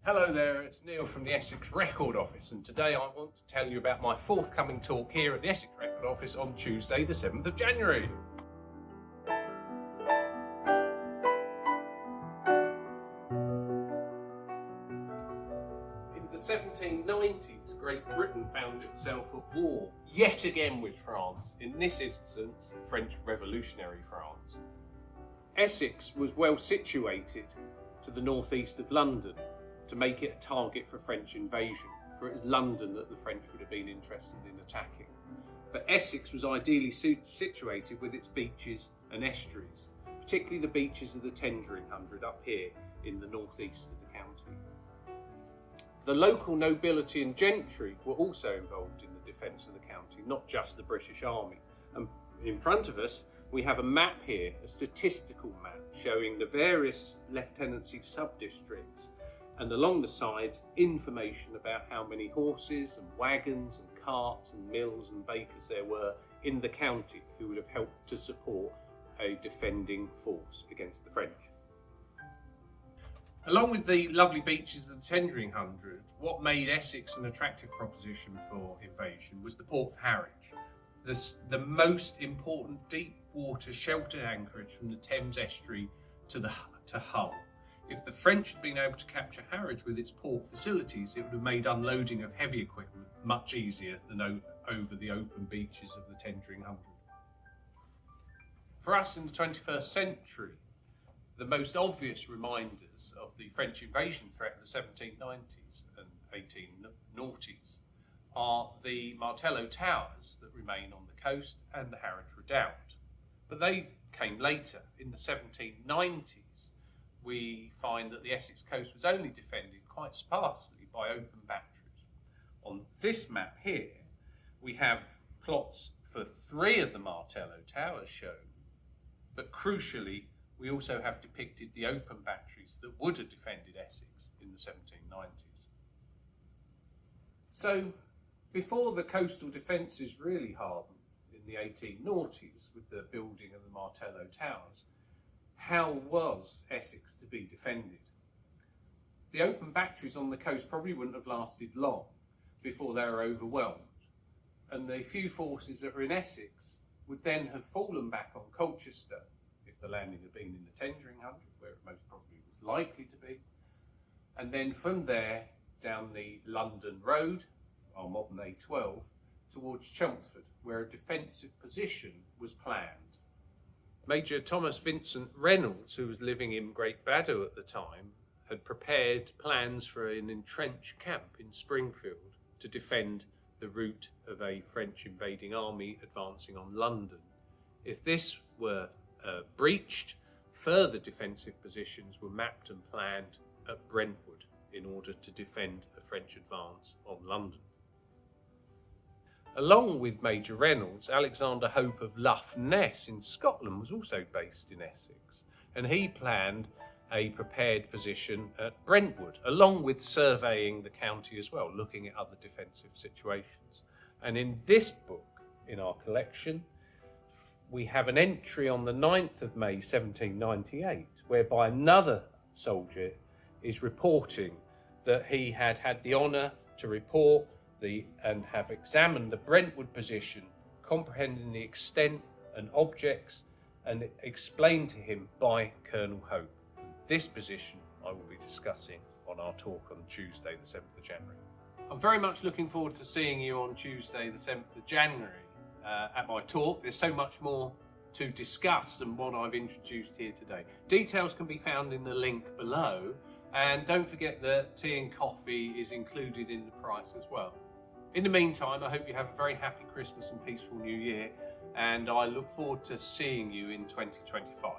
Hello there, it's Neil from the Essex Record Office, and today I want to tell you about my forthcoming talk here at the Essex Record Office on Tuesday the 7th of January. In the 1790s, Great Britain found itself at war, yet again with France, in this instance, French Revolutionary France. Essex was well situated to the northeast of London, to make it a target for French invasion, for it was London that the French would have been interested in attacking. But Essex was ideally situated with its beaches and estuaries, particularly the beaches of the Tendring Hundred up here in the northeast of the county. The local nobility and gentry were also involved in the defence of the county, not just the British Army. And in front of us we have a map here, a statistical map showing the various lieutenancy sub-districts, and along the sides information about how many horses and wagons and carts and mills and bakers there were in the county who would have helped to support a defending force against the French. Along with the lovely beaches of the Tendring Hundred, what made Essex an attractive proposition for invasion was the port of Harwich, the most important deep water sheltered anchorage from the Thames estuary to Hull. If the French had been able to capture Harwich with its port facilities, it would have made unloading of heavy equipment much easier than over the open beaches of the Tendring Hundred. For us in the 21st century, the most obvious reminders of the French invasion threat of the 1790s and 1890s are the Martello Towers that remain on the coast and the Harwich Redoubt. But they came later. In the 1790s, we find that the Essex coast was only defended quite sparsely by open batteries. On this map here, we have plots for 3 of the Martello Towers shown, but crucially, we also have depicted the open batteries that would have defended Essex in the 1790s. So, before the coastal defences really hardened in the 1890s with the building of the Martello Towers, how was Essex to be defended? The open batteries on the coast probably wouldn't have lasted long before they were overwhelmed, and the few forces that were in Essex would then have fallen back on Colchester if the landing had been in the Tendring Hundred, where it most probably was likely to be, and then from there down the London Road, our modern A12, towards Chelmsford, where a defensive position was planned. Major Thomas Vincent Reynolds, who was living in Great Baddow at the time, had prepared plans for an entrenched camp in Springfield to defend the route of a French invading army advancing on London. If this were breached, further defensive positions were mapped and planned at Brentwood in order to defend a French advance on London. Along with Major Reynolds, Alexander Hope of Lough Ness in Scotland was also based in Essex, and he planned a prepared position at Brentwood, along with surveying the county as well, looking at other defensive situations. And in this book, in our collection, we have an entry on the 9th of May 1798, whereby another soldier is reporting that he had had the honour to report and have examined the Brentwood position, comprehending the extent and objects, and explained to him by Colonel Hope. This position I will be discussing on our talk on Tuesday the 7th of January. I'm very much looking forward to seeing you on Tuesday the 7th of January at my talk. There's so much more to discuss than what I've introduced here today. Details can be found in the link below, and don't forget that tea and coffee is included in the price as well. In the meantime, I hope you have a very happy Christmas and peaceful New Year, and I look forward to seeing you in 2025.